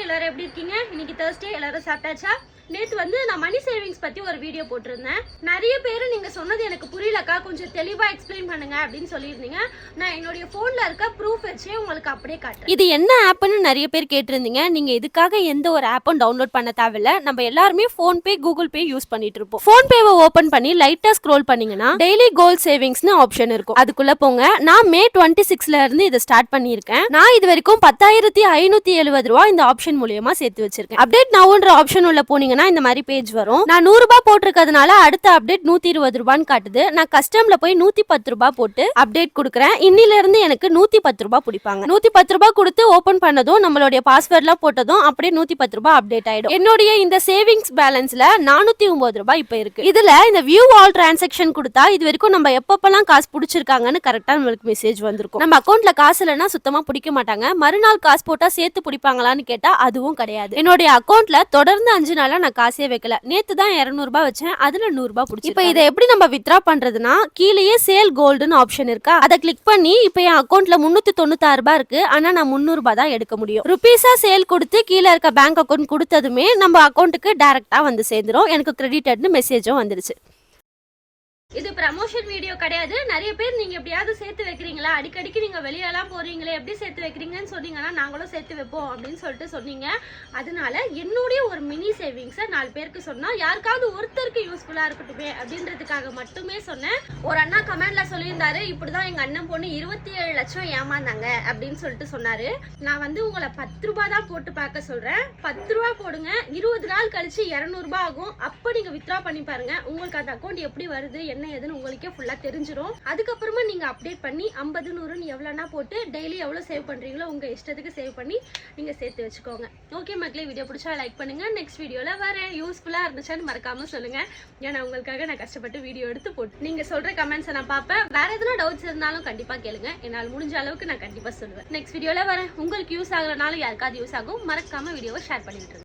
எல்லாரும் எப்படி இருக்கீங்க? இன்னைக்கு Thursday எல்லாரும் சாப்பிட்டாச்சா? நேத்து வந்து நான் மணி சேவிங்ஸ் பத்தி ஒரு வீடியோ போட்டிருந்தேன். நிறைய பேர் நீங்க சொன்னது எனக்கு புரியலக்கா, கொஞ்சம் தெளிவா எக்ஸ்பிளைன் பண்ணுங்க அப்படின்னு சொல்லியிருந்தீங்க. நான் என்னுடைய போன்ல இருக்க ப்ரூஃப் வச்சே உங்களுக்கு அப்படியே காட்டுறேன். இது என்ன ஆப்னு நிறைய பேர் கேட்டிருந்தீங்க. நீங்க இதுக்காக எந்த ஒரு ஆப்பும் டவுன்லோட் பண்ண தேவையில்ல. நம்ம எல்லாருமே போன்பே கூகுள் பே யூஸ் பண்ணிட்டு இருப்போம். போன்பேவை ஓபன் பண்ணி லைட்டா ஸ்க்ரோல் பண்ணீங்கன்னா டெய்லி கோல் சேவிங்ஸ்னு ஆப்ஷன் இருக்கும். அதுக்குள்ள போங்க. நான் மே 26ல இருந்து இதை ஸ்டார்ட் பண்ணியிருக்கேன். நான் இது வரைக்கும் 10,570 ரூபாய் இந்த ஆப்ஷன் மூலியமா சேர்த்து வச்சிருக்கேன். அப்டேட் நவுன்ற ஆப்ஷன் உள்ள போனீங்கன்னா இந்த மாதிரி பேஜ் வரும். நான் 100 ரூபாய் போட்டிருக்கிறதுனால அடுத்த அப்டேட் 120 ரூபான்னு காட்டுது. நான் கஸ்டம்ல போய் 110 ரூபாய் போட்டு அப்டேட் கொடுக்குறேன். இன்னில இருந்து எனக்கு 110 ரூபாய் பிடிப்பாங்க. 110 ரூபாய் கொடுத்து ஓபன் பண்ணதும் நம்மளுடைய பாஸ்வேர்ட்லாம் போட்டதும் அப்படியே 110 ரூபாய் அப்டேட் ஆயிடும். என்னுடைய இந்த சேவிங்ஸ் பேலன்ஸ்ல 409 ரூபாய் இப்ப இருக்கு. இதுல இந்த வியூ ஆல் டிரான்சாக்ஷன் கொடுத்தா இது வரைக்கும் நம்ம எப்பப்பெல்லாம் காசு பிடிச்சிருக்காங்கன்னு கரெக்டா நம்மளுக்கு மெசேஜ் வந்திருக்கும். நம்ம அக்கௌண்ட்ல காசு இல்லைன்னா சுத்தமா பிடிக்க மாட்டாங்க. மறுநாள் காசு போட்டா சேர்த்து பிடிப்பாங்களான்னு கேட்டா அதுவும் கிடையாது. என்னுடைய அக்கௌண்ட்ல தொடர்ந்து 5 நாளா காசே வைக்கல. நேத்து தான் 200 ரூபாய் வச்சேன். அதுல 100 ரூபாய் பிடிச்சி. இப்போ இதை எப்படி நம்ம வித்ரா பண்றதுன்னா கீழேயே சேல் கோல்டுன்னு ஆப்ஷன் இருக்கா, அதை கிளிக் பண்ணி இப்போ என் அக்கௌண்ட்ல 396 ரூபாய் இருக்கு. ஆனா நான் 300 ரூபாய் தான் எடுக்க முடியும். ருபீஸா சேல் கொடுத்து கீழே இருக்க பேங்க் அக்கௌண்ட் கொடுத்ததுமே நம்ம அக்கௌண்ட்டுக்கு டைரக்டா வந்து சேர்ந்துரும். எனக்கு கிரெடிட்டட்னு மெசேஜும் வந்துருச்சு. இது ப்ரமோஷன் வீடியோ கிடையாது. நிறைய பேர் நீங்க எப்படியாவது சேர்த்து வைக்கிறீங்களா, அடிக்கடிக்கு நீங்க வெளியெல்லாம் போறீங்களே, எப்படி சேர்த்து வைக்கிறீங்கன்னு சொன்னீங்கன்னா நாங்களும் சேர்த்து வைப்போம் அப்படின்னு சொல்லிட்டு சொன்னீங்க. அதனால என்னுடைய ஒரு மினி சேவிங்ஸை 4 பேருக்கு சொன்னா யாருக்காவது ஒருத்தருக்கு யூஸ்ஃபுல்லா இருக்கட்டுமே அப்படின்றதுக்காக மட்டுமே சொன்னேன். ஒரு அண்ணா கமெண்ட்ல சொல்லியிருந்தாரு, இப்படிதான் எங்க அண்ணன் பொண்ணு 27 லட்சம் ஏமாந்தாங்க அப்படின்னு சொல்லிட்டு சொன்னாரு. நான் வந்து உங்களை 10 ரூபாய் தான் போட்டு பார்க்க சொல்றேன். 10 ரூபாய் போடுங்க. 20 நாள் கழிச்சு 200 ரூபாய் ஆகும். அப்ப நீங்க வித்ரா பண்ணி பாருங்க. உங்களுக்கு அந்த அக்கௌண்ட் எப்படி வருது என்ன ஏதுன்னு உங்களுக்கே ஃபுல்லா தெரிஞ்சிரும். அதுக்கப்புறமா நீங்க அப்டேட் பண்ணி 50 100 எவ்வளோனா போட்டு டெய்லி எவ்வளோ சேவ் பண்றீங்களோ உங்க இஷ்டத்துக்கு சேவ் பண்ணி நீங்க சேர்த்து வச்சுக்கோங்க. ஓகே மக்களே, வீடியோ பிடிச்சா லைக் பண்ணுங்க. நெக்ஸ்ட் வீடியோல வரேன். யூஸ்ஃபுல்லா இருந்துச்சான்னு மறக்காம சொல்லுங்க. ஏன்னா உங்களுக்காக நான் கஷ்டப்பட்டு வீடியோ எடுத்து போட்டு நீங்க சொல்ற கமெண்ட்ஸை நான் பார்ப்பேன். வேற எதுனா டவுட்ஸ் இருந்தாலும் கண்டிப்பா கேளுங்க. என்னால் முடிஞ்ச அளவுக்கு நான் கண்டிப்பா சொல்லுவேன். நெக்ஸ்ட் வீடியோல வரேன். உங்களுக்கு யூஸ் ஆகுறனாலும் யாருக்காவது யூஸ் ஆகும். மறக்காம வீடியோவை ஷேர் பண்ணிட்டு